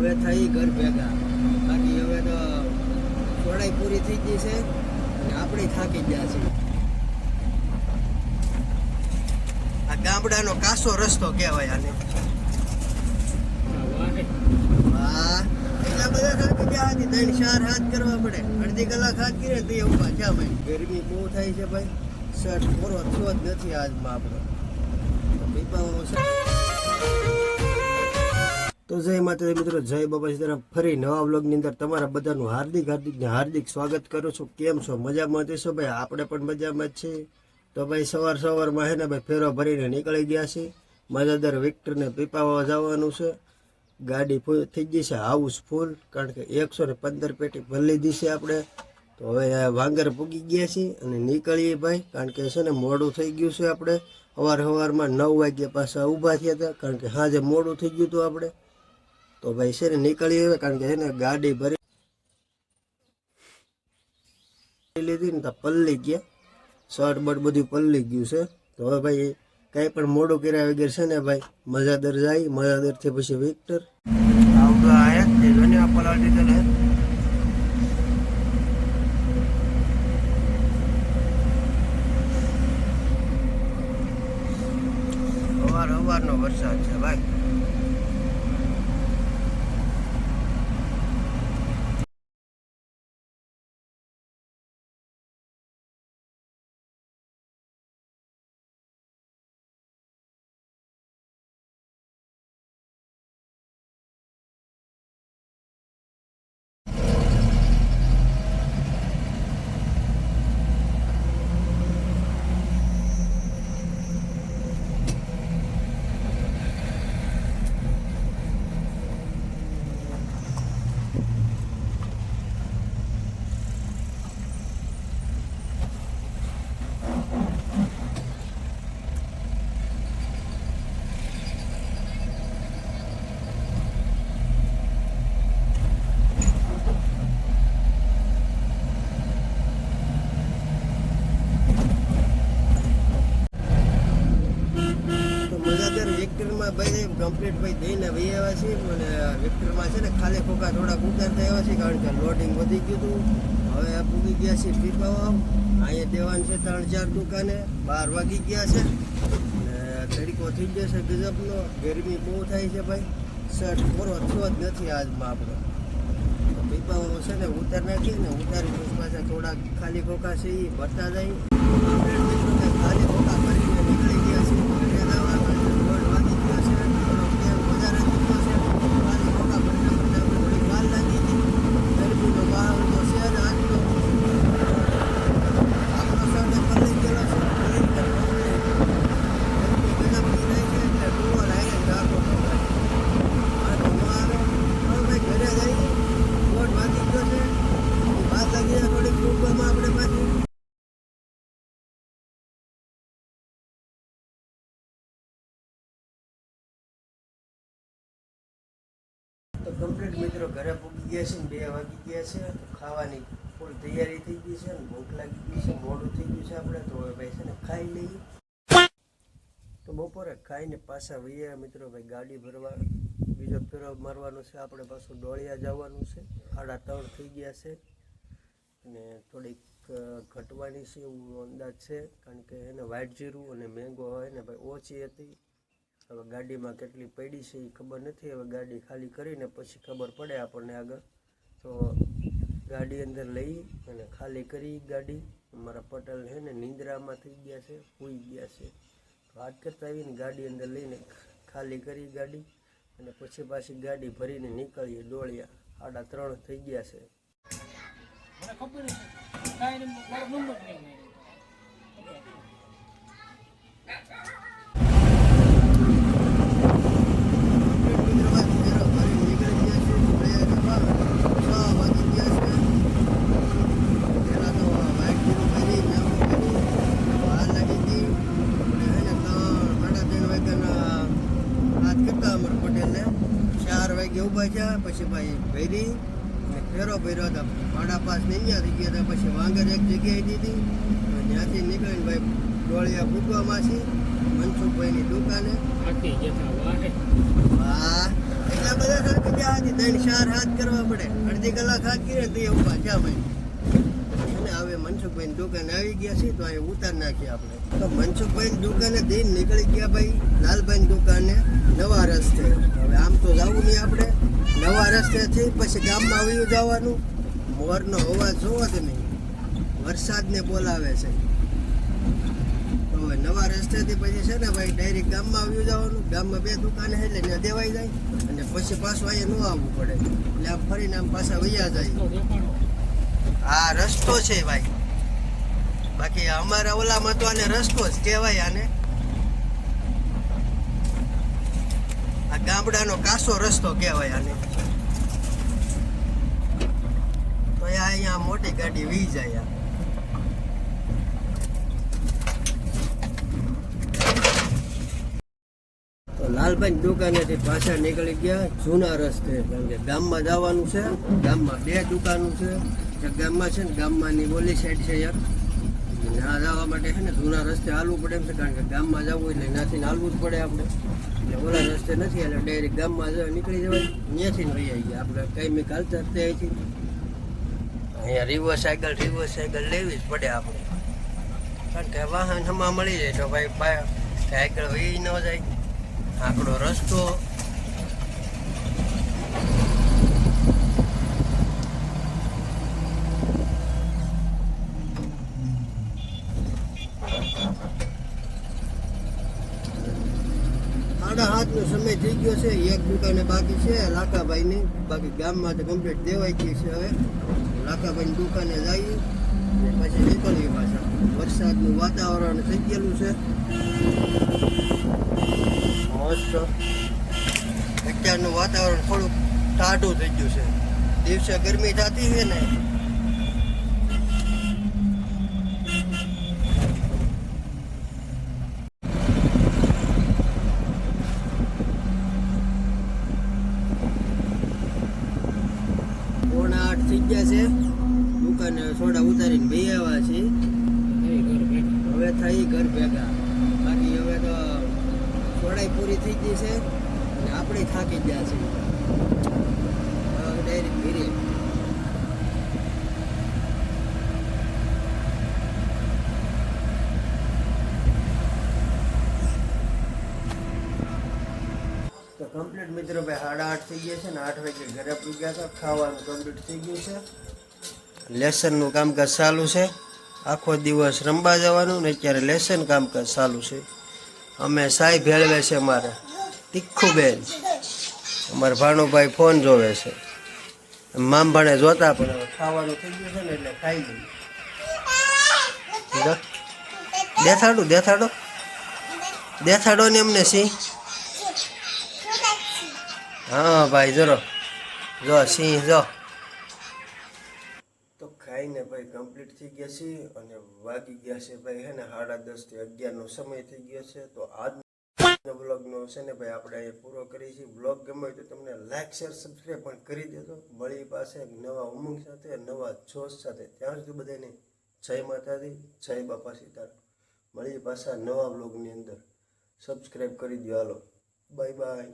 હવે થઈ ઘર ભેગા. બાકી હવે તો ચોડાઈ પૂરી થઈ ગઈ છે અને આપણે થાકી ગયા છે. આ ગામડાનો કાસો રસ્તો કહેવાય આને. હા એટલા બધા થાકી ગયા હતી. 3-4 હાથ કરવા પડે. અડધી કલાક હાથ કરીએ તો એવું પાછા ભાઈ. ગરમી બહુ થાય છે ભાઈ. શર્ટ પૂરો થયો જ નથી આજમાં આપણો. તો જય માતાજી મિત્રો, જય બાબાજી તરફ ફરી નવા વ્લોગની અંદર તમારા બધાનું હાર્દિક સ્વાગત કરું છું. કેમ છો? મજામાં છો ભાઈ? આપણે પણ મજામાં જ છીએ. તો ભાઈ સવારમાં હે ને ભાઈ ફેરો ભરીને નીકળી ગયા છે. મજાદાર વિક્ટરને પીપાવા જવાનું છે. ગાડી ફૂલ થઈ ગઈ છે, હાઉસ ફૂલ, કારણ કે 115 પેટી ભરી લીધી છે આપણે. તો હવે વાંગર પૂગી ગયા છીએ અને નીકળીએ ભાઈ, કારણ કે છે ને મોડું થઈ ગયું છે. આપણે સવારમાં 9 વાગ્યા પાછા ઊભા થયા હતા, કારણ કે સાંજે મોડું થઈ ગયું હતું આપણે. તો ભાઈ છે ને નીકળીએ, કારણ કે છે ને ગાડી ભરી લીધી ને તો પલ્લી ગયા, શર્ટ બટ બધું પલ્લી ગયું છે. તો હવે ભાઈ કાંઈ પણ મોડું કર્યા વગર છે ને ભાઈ મજાદર જાય. મજાદરથી પછી વિક્ટર પલાળી દીધેલ સવારનો વરસાદ છે ભાઈ. વિક્ટરમાં ભાઈ કમ્પ્લીટ ભાઈ દઈને ભાઈ આવ્યા છીએ. અને વિક્ટરમાં છે ને ખાલી ખોખા થોડાક ઉતારતા આવ્યા છે, કારણ કે લોડિંગ વધી ગયું હતું. હવે પૂગી ગયા છે પીપાવા. અહીંયા દેવાનું છે 3-4 દુકાને. 12 વાગી ગયા છે અને તડકો થઈ ગયો છે ગજબનો. ગરમી બહુ થાય છે ભાઈ. શર્ટ પૂરો થયો જ નથી આજમાં આપણો. પીપાવા છે ને ઉતાર નાખીએ ને, ઉતારી પાછા થોડાક ખાલી ખોખા છે એ ભરતા જાય. ખાલી ખોખા ભરીને નીકળી ગયા છે. તો કમ્પ્લીટ મિત્રો ઘરે પૂગી ગયા છે ને 2 વાગી ગયા છે. તો ખાવાની ફૂલ તૈયારી થઈ ગઈ છે ને ભૂખ લાગી ગઈ છે, મોડું થઈ ગયું છે આપણે. તો હવે ભાઈ છે ને ખાઈ લઈએ. તો બપોરે ખાઈને પાછા વૈયા મિત્રો ભાઈ ગાડી ભરવા બીજો ફેરો મારવાનો છે આપણે. પાછું ડોળિયા જવાનું છે. 3:30 થઈ ગયા છે અને થોડીક ઘટવાની છે એવું અંદાજ છે, કારણ કે એને વ્હાઈટ જીરું અને મેંગો હોય ને ભાઈ ઓછી હતી. હવે ગાડીમાં કેટલી પડી છે એ ખબર નથી. હવે ગાડી ખાલી કરીને પછી ખબર પડે આપણને આગળ. તો ગાડી અંદર લઈ અને ખાલી કરી ગાડી. અમારા પટેલ છે ને નિંદ્રામાં થઈ ગયા છે, સૂઈ ગયા છે. તો હાથ કરતા આવીને ગાડી અંદર લઈને ખાલી કરી ગાડી અને પછી પાછી ગાડી ભરીને નીકળીએ ડોળિયા. 3:30 થઈ ગયા છે. ઉભા થયા પછી ભાઈ ભરી અને ફેરો ભર્યો હતા. 5:30 ને અહીંયા થઈ ગયા હતા. પછી વાંગર એક જગ્યાએ દીધી. ત્યાંથી નીકળીને ભાઈ ડોળિયા ફૂટવામાં છે મનસુખભાઈની દુકાને. હા એટલા બધા થાકી ગયા અહીંથી 3-4 હાથ કરવા પડે, અડધી કલાક હાથ કરીએ તો એ ઉભા ક્યાં ભાઈ. અને હવે મનસુખભાઈની દુકાને આવી ગયા છીએ તો અહીં ઉતાર નાખીએ આપણે. તો મનસુખભાઈની દુકાને જઈને નીકળી ગયા ભાઈ લાલભાઈની દુકાને નવા રસ્તે. હવે આમ તો જવું નહીં આપણે, નવા રસ્તેથી પછી ગામમાં આવ્યું જવાનું. મોરનો અવાજ જોવો તો નહીં, વરસાદને બોલાવે છે. તો હવે નવા રસ્તેથી પછી છે ને ભાઈ ડાયરેક્ટ ગામમાં આવ્યું જવાનું. ગામમાં 2 દુકાને એટલે ત્યાં દેવાઈ જાય અને પછી પાછું અહીંયા ન આવવું પડે. એટલે આમ ફરીને આમ પાછા વૈયા જાય. આ રસ્તો છે ભાઈ, બાકી અમારા ઓલામાં તો આને રસ્તો જ કહેવાય. આને આ ગામડાનો કાસો રસ્તો કહેવાય આને. તો અહીંયા મોટી ગાડી વી જાય. તો લાલભાઈ દુકાનેથી પાછા નીકળી ગયા જૂના રસ્તે, કારણ કે ગામમાં જવાનું છે. ગામમાં 2 દુકાનો છે. ગામમાં છે ને ગામમાંની ઓલી સાઈડ છે યાર, ના જવા માટે છે ને જૂના રસ્તે હાલવું પડે એમ છે. કારણ કે ગામમાં જવું એટલે ત્યાંથી હાલવું જ પડે આપણે. એટલે ઓલા રસ્તે નથી એટલે ડાયરેક્ટ ગામમાં નીકળી જવાય. ત્યાંથી વહી આવી ગયા આપણે. કઈ મેં ચાલતા અહીંથી અહીંયા રિવર સાયકલ લેવી જ પડે આપણે, કારણ કે વાહન હમણાં મળી જાય તો ભાઈ સાયકલ વહી ન જાય. આકડો રસ્તો સાડા 7નો સમય થઈ ગયો છે. એક દુકાને બાકી છે લાખાભાઈની, બાકી ગામમાં તો કમ્પ્લીટ દેવાઈ ગઈ છે. હવે લાખાભાઈની દુકાને જઈએ પછી નીકળીએ પાછા. વરસાદનું વાતાવરણ થઈ ગયેલું છે મસ્ત. અત્યારનું વાતાવરણ થોડુંક ટાઢું થઈ ગયું છે. દિવસે ગરમી થતી છે ને, પોણા 8 થઈ ગયા છે. દુકાને સોડા ઉતારીને બે આવ્યા છીએ. હવે થઈ ઘર ભેગા. બાકી હવે તો સોડાઈ પૂરી થઈ ગઈ છે અને આપણે થાકી ગયા છીએ. ડાયરેક્ટ ઘરે. તો કમ્પ્લીટ મિત્રો ભાઈ 8:30 થઈ ગયા છે ને 8 વાગે ઘરે પૂગ્યા હતા. ખાવાનું કમ્પ્લીટ થઈ ગયું છે. લેસનનું કામકાજ ચાલુ છે. આખો દિવસ રમવા જવાનું ને અત્યારે લેસન કામકાજ ચાલુ છે. અમે સાઈ ભેળવે છે અમારે તીખુબેન. અમારા ભાણુભાઈ ફોન જોવે છે. મામ ભાણે જોતા પણ હવે ખાવાનું થઈ ગયું છે ને એટલે ખાઈ લઈએ. દેખાડો ને એમને સિંહ. હા ભાઈ જરો જો સિંહ જો. તો ખાઈને ભાઈ કમ્પ્લીટ થઈ ગયા છે અને વાગી ગયા છે ભાઈ હે ને 10:30 થી 11નો સમય થઈ ગયો છે. તો આજનો બ્લોગનો છે ને ભાઈ આપણે અહીંયા પૂરો કરીએ છીએ. બ્લોગ ગમે હોય તો તમને લાઈક શેર સબસ્ક્રાઈબ પણ કરી દેજો. મળી પાસે નવા ઉમંગ સાથે, નવા જોશ સાથે. ત્યાં સુધી બધાને જય માતાજી, જય બાપા સીતારામ. મળી પાછા નવા બ્લોગની અંદર. સબસ્ક્રાઈબ કરી દો. હાલો બાય બાય.